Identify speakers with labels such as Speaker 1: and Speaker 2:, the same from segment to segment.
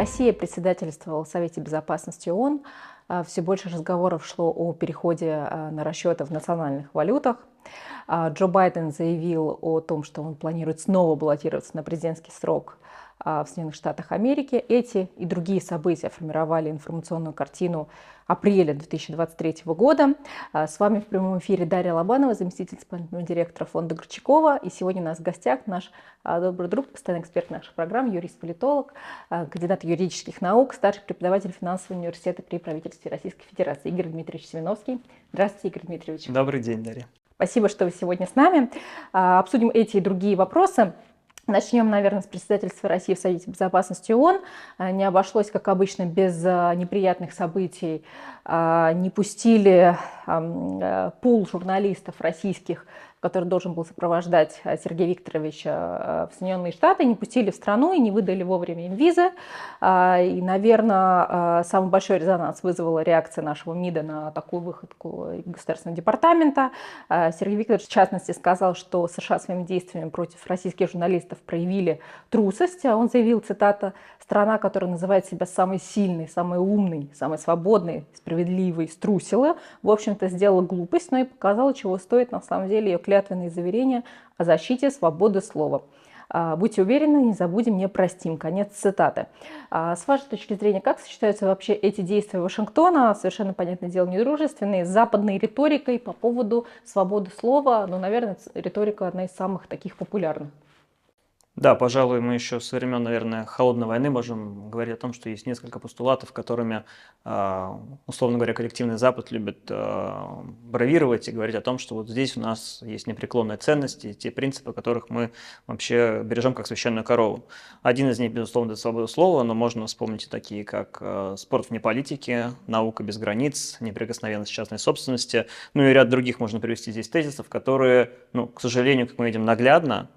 Speaker 1: Россия председательствовала в Совете Безопасности ООН. Все больше разговоров шло о переходе на расчеты в национальных валютах. Джо Байден заявил о том, что он планирует снова баллотироваться на президентский срок в Соединенных Штатах Америки. Эти и другие события формировали информационную картину апреля 2023 года. С вами в прямом эфире Дарья Лобанова, заместитель исполнительного директора фонда Горчакова. И сегодня у нас в гостях наш добрый друг, постоянный эксперт нашей программы, юрист-политолог, кандидат юридических наук, старший преподаватель финансового университета при правительстве Российской Федерации Игорь Дмитриевич Семеновский. Здравствуйте, Игорь Дмитриевич.
Speaker 2: Добрый день, Дарья.
Speaker 1: Спасибо, что вы сегодня с нами. Обсудим эти и другие вопросы. Начнем, наверное, с председательства России в Совете Безопасности ООН. Не обошлось, как обычно, без неприятных событий. Не пустили пул журналистов российских, который должен был сопровождать Сергея Викторовича в Соединенные Штаты, не пустили в страну и не выдали вовремя им визы. И, наверное, самый большой резонанс вызвала реакция нашего МИДа на такую выходку Государственного департамента. Сергей Викторович, в частности, сказал, что США своими действиями против российских журналистов проявили трусость. Он заявил, цитата, «Страна, которая называет себя самой сильной, самой умной, самой свободной, справедливой, струсила, в общем-то, сделала глупость, но и показала, чего стоит на самом деле ее клятвенные заверения о защите свободы слова. Будьте уверены, не забудем, не простим». Конец цитаты. С вашей точки зрения, как сочетаются вообще эти действия Вашингтона, совершенно, понятное дело, недружественные, с западной риторикой по поводу свободы слова? Ну, наверное, риторика одна из самых таких популярных.
Speaker 2: Да, пожалуй, мы еще со времен, наверное, холодной войны можем говорить о том, что есть несколько постулатов, которыми, условно говоря, коллективный Запад любит бравировать и говорить о том, что вот здесь у нас есть непреклонные ценности, те принципы, которых мы вообще бережем как священную корову. Один из них, безусловно, это свобода слова, но можно вспомнить и такие, как спорт вне политики, наука без границ, неприкосновенность частной собственности, ну и ряд других можно привести здесь тезисов, которые, ну, к сожалению, как мы видим, наглядно,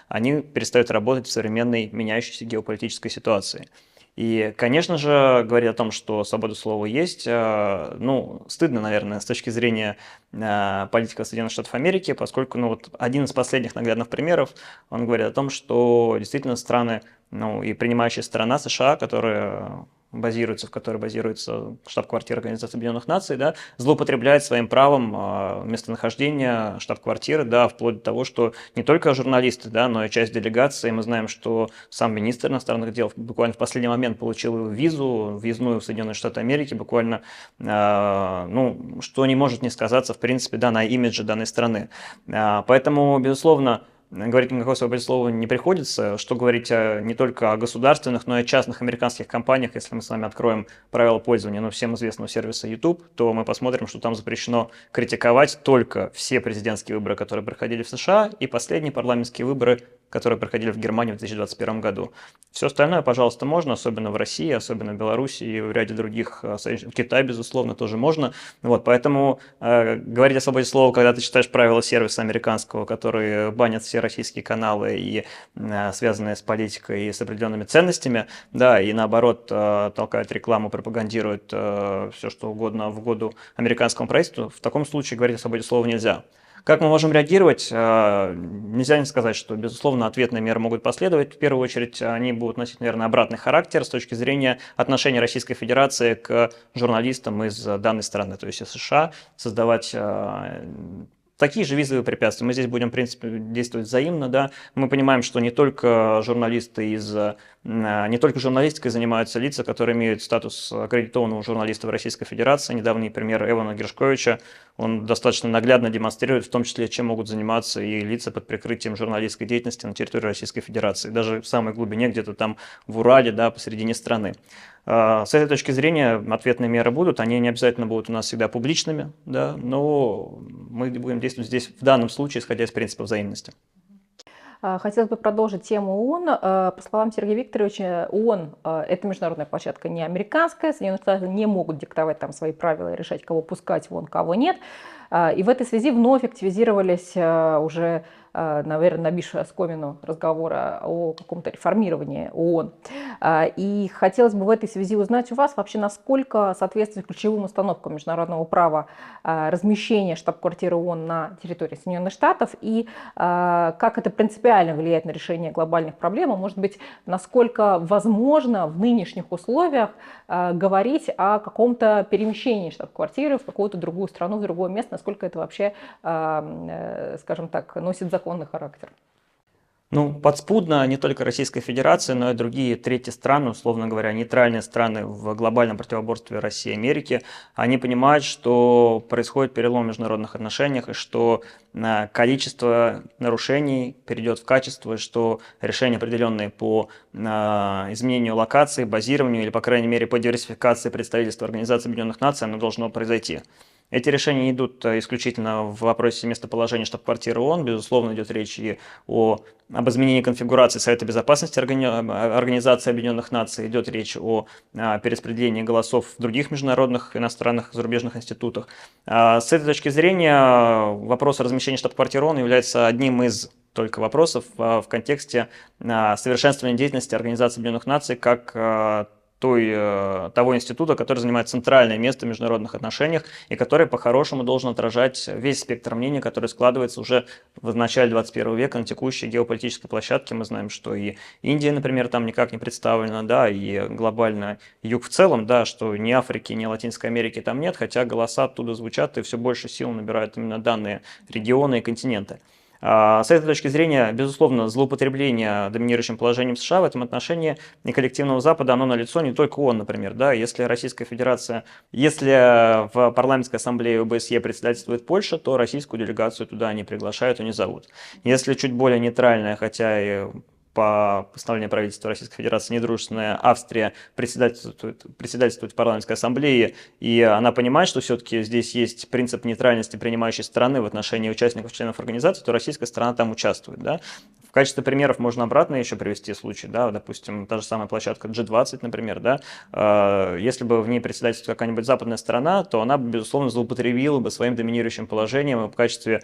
Speaker 2: они перестают работать в современной меняющейся геополитической ситуации. И, конечно же, говорить о том, что свобода слова есть, ну, стыдно, наверное, с точки зрения политика Соединенных Штатов Америки, поскольку, ну, вот один из последних наглядных примеров, он говорит о том, что действительно страны, ну, и принимающая страна США, в которой базируется штаб-квартира Организации Объединенных Наций, да, злоупотребляет своим правом местонахождения штаб-квартиры, да, вплоть до того, что не только журналисты, да, но и часть делегации. Мы знаем, что сам министр иностранных дел буквально в последний момент получил визу, въездную в Соединенные Штаты Америки, буквально, ну, что не может не сказаться, в принципе, да, на имидже данной страны. Поэтому, безусловно, говорить никакой свободе слова не приходится. Что говорить не только о государственных, но и о частных американских компаниях. Если мы с вами откроем правила пользования, ну, всем известного сервиса YouTube, то мы посмотрим, что там запрещено критиковать только все президентские выборы, которые проходили в США, и последние парламентские выборы, которые проходили в Германии в 2021 году. Все остальное, пожалуйста, можно, особенно в России, особенно в Беларуси и в ряде других, в Китае, безусловно, тоже можно. Вот, поэтому говорить о свободе слова, когда ты читаешь правила сервиса американского, которые банят все российские каналы и связанные с политикой и с определенными ценностями, да, и наоборот толкают рекламу, пропагандируют все, что угодно в угоду американскому правительству, в таком случае говорить о свободе слова нельзя. Как мы можем реагировать? Нельзя не сказать, что, безусловно, ответные меры могут последовать. В первую очередь, они будут носить, наверное, обратный характер с точки зрения отношения Российской Федерации к журналистам из данной страны, то есть из США, создавать такие же визовые препятствия. Мы здесь будем, в принципе, действовать взаимно, да. Мы понимаем, что не только журналистикой занимаются лица, которые имеют статус аккредитованного журналиста в Российской Федерации. Недавний пример Эвана Гершковича, он достаточно наглядно демонстрирует, в том числе, чем могут заниматься и лица под прикрытием журналистской деятельности на территории Российской Федерации, даже в самой глубине, где-то там в Урале, да, посередине страны. С этой точки зрения ответные меры будут, они не обязательно будут у нас всегда публичными, да, но мы будем действовать здесь в данном случае, исходя из принципа взаимности.
Speaker 1: Хотелось бы продолжить тему ООН. По словам Сергея Викторовича, ООН – это международная площадка, не американская. Соединенные Штаты не могут диктовать там свои правила и решать, кого пускать в ООН, кого нет. И в этой связи вновь активизировались уже наверное, набивший оскомину разговора о каком-то реформировании ООН. И хотелось бы в этой связи узнать у вас вообще, насколько соответствует ключевым установкам международного права размещение штаб-квартиры ООН на территории Соединенных Штатов и как это принципиально влияет на решение глобальных проблем, а может быть, насколько возможно в нынешних условиях говорить о каком-то перемещении штаб-квартиры в какую-то другую страну, в другое место, насколько это вообще, скажем так, носит законный характер.
Speaker 2: Ну, подспудно не только Российская Федерация, но и другие третьи страны, условно говоря, нейтральные страны в глобальном противоборстве России и Америки, они понимают, что происходит перелом в международных отношениях, и что количество нарушений перейдет в качество, и что решения, определенные по изменению локации, базированию или, по крайней мере, по диверсификации представительства Организации Объединенных Наций, оно должно произойти. Эти решения не идут исключительно в вопросе местоположения штаб-квартиры ООН. Безусловно, идет речь и об изменении конфигурации Совета Безопасности Организации Объединенных Наций, идет речь о перераспределении голосов в других международных, иностранных, зарубежных институтах. С этой точки зрения вопрос размещения штаб-квартиры ООН является одним из только вопросов в контексте совершенствования деятельности Организации Объединенных Наций как того института, который занимает центральное место в международных отношениях и который по-хорошему должен отражать весь спектр мнений, который складывается уже в начале 21 века на текущей геополитической площадке. Мы знаем, что и Индия, например, там никак не представлена, да, и глобально юг в целом, да, что ни Африки, ни Латинской Америки там нет, хотя голоса оттуда звучат и все больше сил набирают именно данные регионы и континенты. С этой точки зрения, безусловно, злоупотребление доминирующим положением США в этом отношении и коллективного Запада, оно налицо не только ООН, например. Да? Если Российская Федерация, если в парламентской ассамблее ОБСЕ председательствует Польша, то российскую делегацию туда не приглашают и не зовут. Если чуть более нейтральная, хотя и по постановлению правительства Российской Федерации недружественная Австрия председательствует в парламентской ассамблее, и она понимает, что все-таки здесь есть принцип нейтральности принимающей стороны в отношении участников, членов организации, то российская сторона там участвует. Да? В качестве примеров можно обратно еще привести случай, да, допустим, та же самая площадка G20, например, да, если бы в ней председательствовала какая-нибудь западная страна, то она бы, безусловно, злоупотребила бы своим доминирующим положением в качестве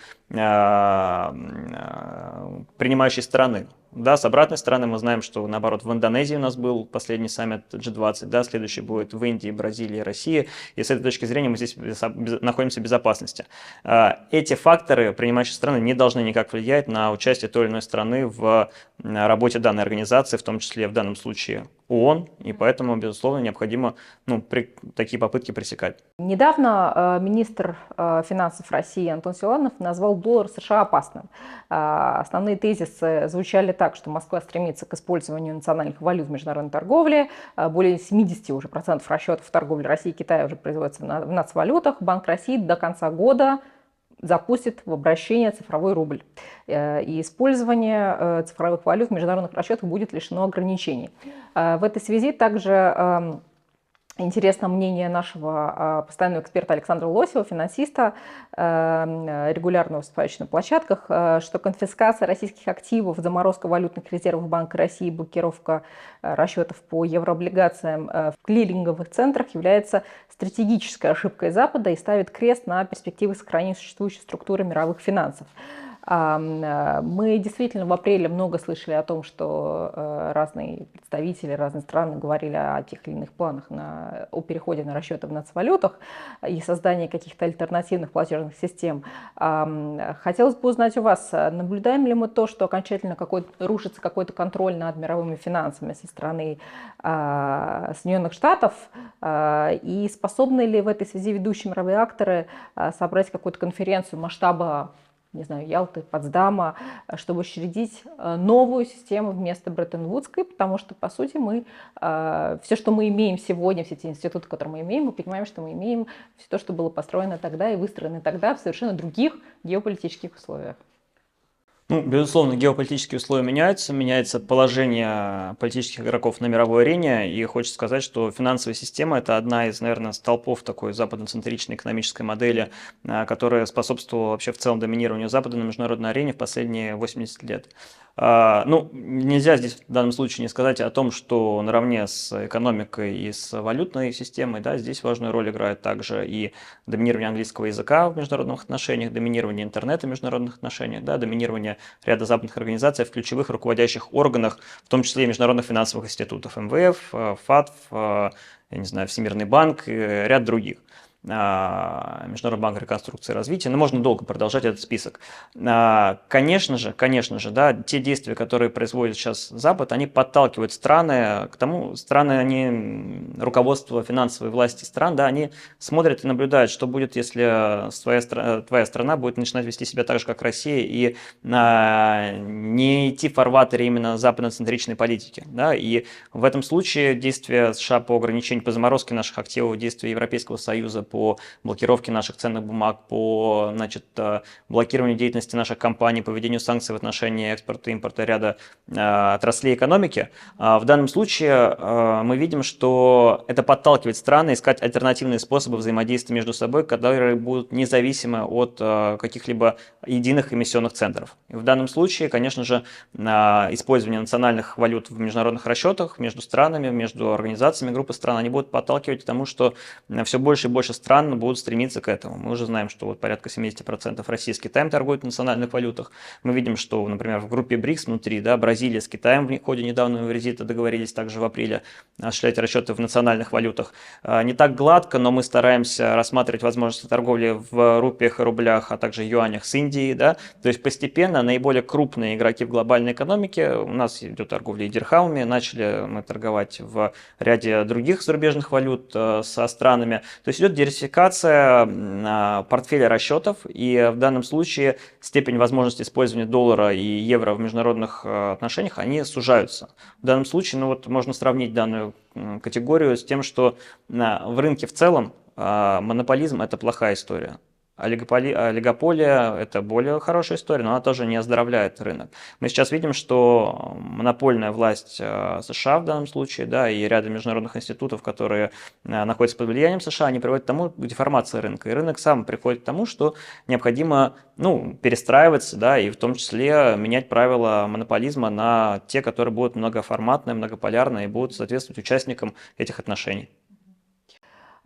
Speaker 2: принимающей стороны. Да, с обратной стороны мы знаем, что наоборот в Индонезии у нас был последний саммит G20, да, следующий будет в Индии, Бразилии, России, и с этой точки зрения мы здесь находимся в безопасности. Эти факторы принимающей страны не должны никак влиять на участие той или иной страны в работе данной организации, в том числе в данном случае ООН, и поэтому, безусловно, необходимо такие попытки пресекать.
Speaker 1: Недавно министр финансов России Антон Силуанов назвал доллар США опасным. Основные тезисы звучали так, что Москва стремится к использованию национальных валют в международной торговле. Более 70% уже расчетов торговли России и Китая уже производятся в нацвалютах. Банк России до конца года запустит в обращение цифровой рубль. И использование цифровых валют в международных расчетах будет лишено ограничений. В этой связи также интересно мнение нашего постоянного эксперта Александра Лосева, финансиста, регулярно выступающего на площадках, что конфискация российских активов, заморозка валютных резервов Банка России, блокировка расчетов по еврооблигациям в клиринговых центрах является стратегической ошибкой Запада и ставит крест на перспективы сохранения существующей структуры мировых финансов. Мы действительно в апреле много слышали о том, что разные представители, разные страны говорили о тех или иных планах о переходе на расчеты в нацвалютах и создании каких-то альтернативных платежных систем. Хотелось бы узнать у вас, наблюдаем ли мы то, что окончательно рушится какой-то контроль над мировыми финансами со стороны Соединенных Штатов, и способны ли в этой связи ведущие мировые акторы собрать какую-то конференцию масштаба, не знаю, Ялты, Потсдама, чтобы учредить новую систему вместо Бреттон-Вудской, потому что, по сути, все, что мы имеем сегодня, все эти институты, которые мы имеем, мы понимаем, что мы имеем все то, что было построено тогда и выстроено тогда в совершенно других геополитических условиях.
Speaker 2: Безусловно, геополитические условия меняется положение политических игроков на мировой арене, и хочется сказать, что финансовая система – это одна из, наверное, столпов такой западноцентричной экономической модели, которая способствовала вообще в целом доминированию Запада на международной арене в последние 80 лет. Ну, нельзя здесь в данном случае не сказать о том, что наравне с экономикой и с валютной системой, да, здесь важную роль играет также и доминирование английского языка в международных отношениях, доминирование интернета в международных отношениях, да, доминирование ряда западных организаций в ключевых руководящих органах, в том числе и международных финансовых институтов, МВФ, ФАТФ, я не знаю, Всемирный банк и ряд других. Международный банк реконструкции и развития, но можно долго продолжать этот список. Конечно же, да, те действия, которые производит сейчас Запад, они подталкивают страны к тому, руководство финансовой власти стран, да, они смотрят и наблюдают, что будет, если твоя страна будет начинать вести себя так же, как Россия, и не идти в фарватере именно западноцентричной политики. Да, и в этом случае действия США по ограничению, по заморозке наших активов, действия Европейского Союза по блокировке наших ценных бумаг, по блокированию деятельности наших компаний, по введению санкций в отношении экспорта и импорта ряда отраслей экономики. В данном случае мы видим, что это подталкивает страны искать альтернативные способы взаимодействия между собой, которые будут независимы от каких-либо единых эмиссионных центров. И в данном случае, конечно же, использование национальных валют в международных расчетах между странами, между организациями группы стран, они будут подталкивать к тому, что все больше и больше стран будут стремиться к этому. Мы уже знаем, что вот порядка 70% России с Китаем торгуют в национальных валютах. Мы видим, что, например, в группе БРИКС внутри, да, Бразилия с Китаем в ходе недавнего визита договорились также в апреле осуществлять расчеты в национальных валютах. Не так гладко, но мы стараемся рассматривать возможности торговли в рупиях и рублях, а также юанях с Индией. Да? То есть постепенно наиболее крупные игроки в глобальной экономике, у нас идет торговля и дирхамами, начали мы торговать в ряде других зарубежных валют со странами. То есть идет диверсификация портфеля расчетов, и в данном случае степень возможности использования доллара и евро в международных отношениях, они сужаются. В данном случае, ну вот можно сравнить данную категорию с тем, что в рынке в целом монополизм – это плохая история. Олигополия – это более хорошая история, но она тоже не оздоровляет рынок. Мы сейчас видим, что монопольная власть США в данном случае, да, и ряда международных институтов, которые находятся под влиянием США, они приводят к тому, к деформации рынка. И рынок сам приходит к тому, что необходимо перестраиваться, да, и в том числе менять правила монополизма на те, которые будут многоформатные, многополярные и будут соответствовать участникам этих отношений.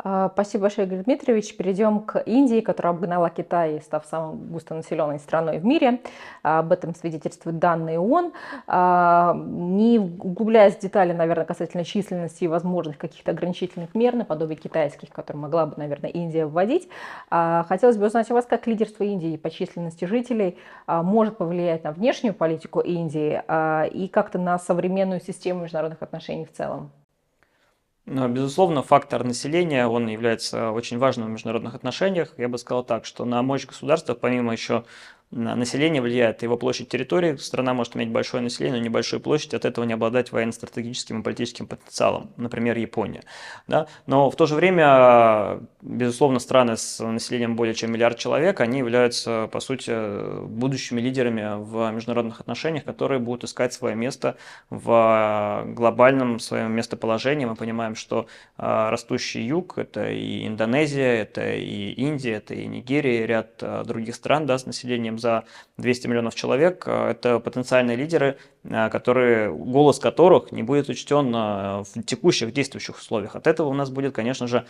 Speaker 1: Спасибо большое, Игорь Дмитриевич. Перейдем к Индии, которая обогнала Китай, став самой густонаселенной страной в мире. Об этом свидетельствуют данные ООН. Не углубляясь в детали, наверное, касательно численности и возможных каких-то ограничительных мер, наподобие китайских, которые могла бы, наверное, Индия вводить, хотелось бы узнать у вас, как лидерство Индии по численности жителей может повлиять на внешнюю политику Индии и как-то на современную систему международных отношений в целом.
Speaker 2: Безусловно, фактор населения, он является очень важным в международных отношениях. Я бы сказал так, что на мощь государства, помимо еще население влияет, его площадь территории. Страна может иметь большое население, но небольшую площадь, от этого не обладать военно-стратегическим и политическим потенциалом, например, Япония. Да? Но в то же время, безусловно, страны с населением более чем миллиард человек, они являются, по сути, будущими лидерами в международных отношениях, которые будут искать свое место в глобальном своем местоположении. Мы понимаем, что растущий юг – это и Индонезия, это и Индия, это и Нигерия, и ряд других стран, да, с населением за 200 миллионов человек. Это потенциальные лидеры, голос которых не будет учтен в текущих действующих условиях. От этого у нас будет, конечно же,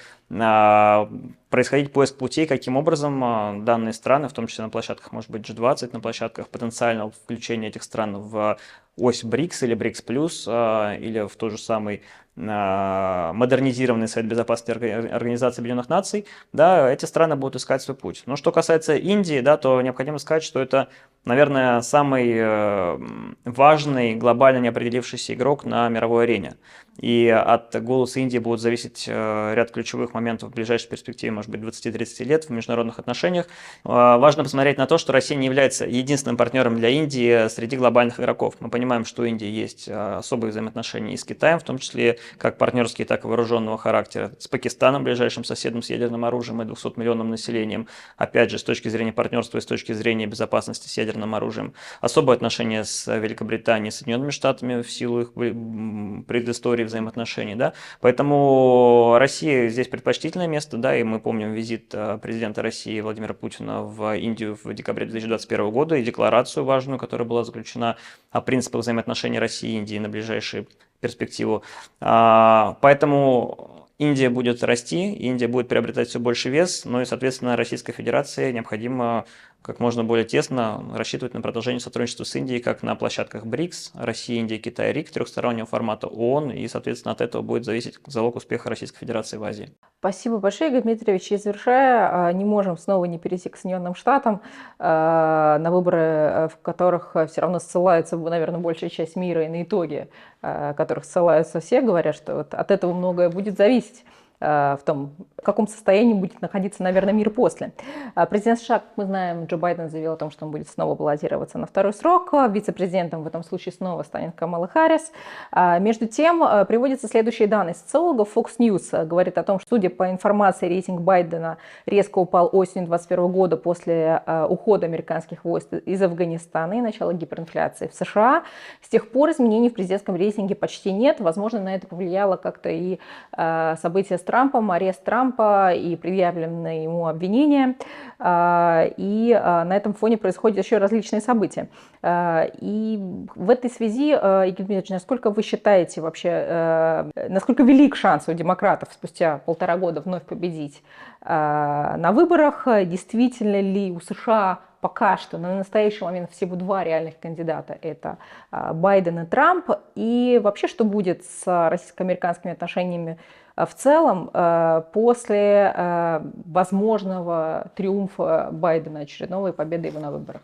Speaker 2: происходить поиск путей, каким образом данные страны, в том числе на площадках, может быть, G20, на площадках потенциального включения этих стран в ось БРИКС или БРИКС+, или в тот же самый модернизированный Совет Безопасности Организации Объединенных Наций, да, эти страны будут искать свой путь. Но что касается Индии, да, то необходимо сказать, что это, наверное, самый важный, глобально неопределившийся игрок на мировой арене. И от голоса Индии будут зависеть ряд ключевых моментов в ближайшей перспективе, может быть, 20-30 лет в международных отношениях. Важно посмотреть на то, что Россия не является единственным партнером для Индии среди глобальных игроков. Мы понимаем, понимаем, что у Индии есть особые взаимоотношения и с Китаем, в том числе как партнерские, так и вооруженного характера, с Пакистаном, ближайшим соседом с ядерным оружием и 200-миллионным населением, опять же, с точки зрения партнерства и с точки зрения безопасности с ядерным оружием. Особые отношения с Великобританией и Соединенными Штатами в силу их предыстории взаимоотношений, да, поэтому Россия здесь предпочтительное место, да, и мы помним визит президента России Владимира Путина в Индию в декабре 2021 года и декларацию важную, которая была заключена о принципах взаимоотношений России и Индии на ближайшую перспективу. Поэтому Индия будет расти, Индия будет приобретать все больше вес, но и, соответственно, Российской Федерации необходимо как можно более тесно рассчитывать на продолжение сотрудничества с Индией как на площадках БРИКС, Россия, Индия, Китай, РИК, трехстороннего формата ООН, и, соответственно, от этого будет зависеть залог успеха Российской Федерации в Азии.
Speaker 1: Спасибо большое, Игорь Дмитриевич. И завершая, не можем снова не перейти к Соединенным Штатам, на выборы, в которых все равно ссылаются, наверное, большая часть мира, и на итоги, которых ссылаются все, говорят, что вот от этого многое будет зависеть. В том, в каком состоянии будет находиться, наверное, мир после. Президент США, как мы знаем, Джо Байден заявил о том, что он будет снова баллотироваться на второй срок. Вице-президентом в этом случае снова станет Камала Харрис. Между тем, приводятся следующие данные социологов. Fox News говорит о том, что, судя по информации, рейтинг Байдена резко упал осенью 2021 года после ухода американских войск из Афганистана и начала гиперинфляции в США. С тех пор изменений в президентском рейтинге почти нет. Возможно, на это повлияло как-то и события с Трампом, арест Трампа и предъявленные ему обвинения. И на этом фоне происходят еще различные события. И в этой связи, Игорь Дмитриевич, насколько вы считаете вообще, насколько велик шанс у демократов спустя 1,5 года вновь победить на выборах? Действительно ли у США пока что на настоящий момент всего 2 реальных кандидата? Это Байден и Трамп. И вообще, что будет с российско-американскими отношениями в целом после возможного триумфа Байдена очередного и победы его на выборах?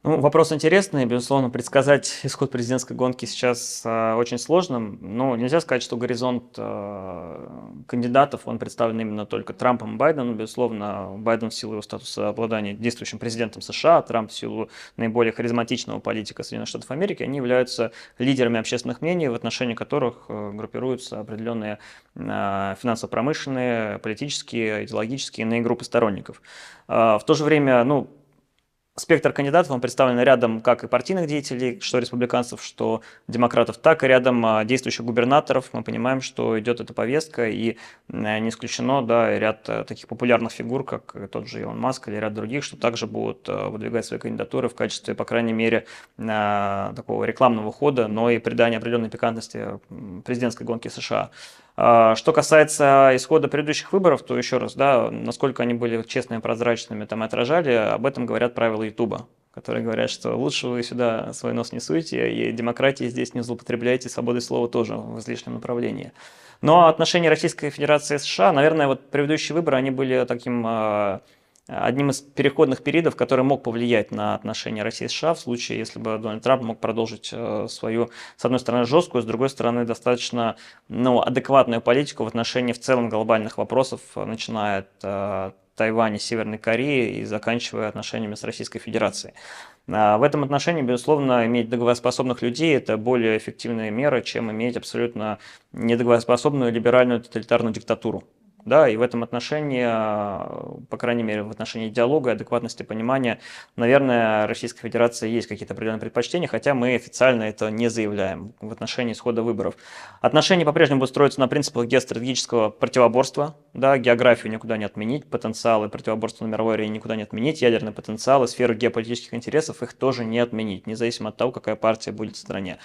Speaker 2: Ну, вопрос интересный. Безусловно, предсказать исход президентской гонки сейчас очень сложно. Но нельзя сказать, что горизонт кандидатов, он представлен именно только Трампом и Байденом. Безусловно, Байден в силу его статуса обладания действующим президентом США, Трамп в силу наиболее харизматичного политика Соединенных Штатов Америки, они являются лидерами общественных мнений, в отношении которых группируются определенные финансово-промышленные, политические, идеологические, иные группы сторонников. В то же время, ну, спектр кандидатов, он представлен рядом как и партийных деятелей, что республиканцев, что демократов, так и рядом действующих губернаторов. Мы понимаем, что идет эта повестка, и не исключено, да, ряд таких популярных фигур, как тот же Илон Маск или ряд других, что также будут выдвигать свои кандидатуры в качестве, по крайней мере, такого рекламного хода, но и придания определенной пикантности президентской гонки США. Что касается исхода предыдущих выборов, то еще раз, да, насколько они были честными, прозрачными, там и отражали, об этом говорят правила Ютуба, которые говорят, что лучше вы сюда свой нос не суете, и демократии здесь не злоупотребляйте, свободой слова тоже в излишнем направлении. Но отношения Российской Федерации и США, наверное, вот предыдущие выборы, они были таким одним из переходных периодов, который мог повлиять на отношения России и США в случае, если бы Дональд Трамп мог продолжить свою, с одной стороны, жесткую, с другой стороны, достаточно адекватную политику в отношении в целом глобальных вопросов, начиная от Тайваня, Северной Кореи и заканчивая отношениями с Российской Федерацией. В этом отношении, безусловно, иметь договороспособных людей – это более эффективная мера, чем иметь абсолютно недоговороспособную либеральную тоталитарную диктатуру. Да, и в этом отношении, по крайней мере, в отношении диалога, адекватности понимания, наверное, Российской Федерации есть какие-то определенные предпочтения, хотя мы официально это не заявляем в отношении исхода выборов. Отношения по-прежнему будут строиться на принципах геостратегического противоборства. Да, географию никуда не отменить, потенциалы противоборства на мировой арене никуда не отменить, ядерный потенциал и сферу геополитических интересов их тоже не отменить, независимо от того, какая партия будет в стране.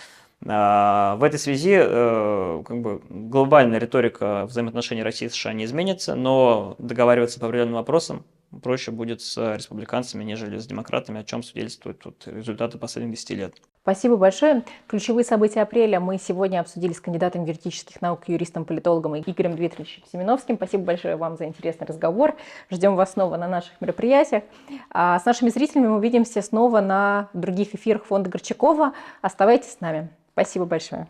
Speaker 2: В этой связи как бы, глобальная риторика взаимоотношений России и США не изменится, но договариваться по определенным вопросам проще будет с республиканцами, нежели с демократами, о чем свидетельствуют результаты последних 10 лет.
Speaker 1: Спасибо большое. Ключевые события апреля мы сегодня обсудили с кандидатом юридических наук, юристом-политологом Игорем Дмитриевичем Семеновским. Спасибо большое вам за интересный разговор. Ждем вас снова на наших мероприятиях. А с нашими зрителями мы увидимся снова на других эфирах фонда Горчакова. Оставайтесь с нами. Спасибо большое.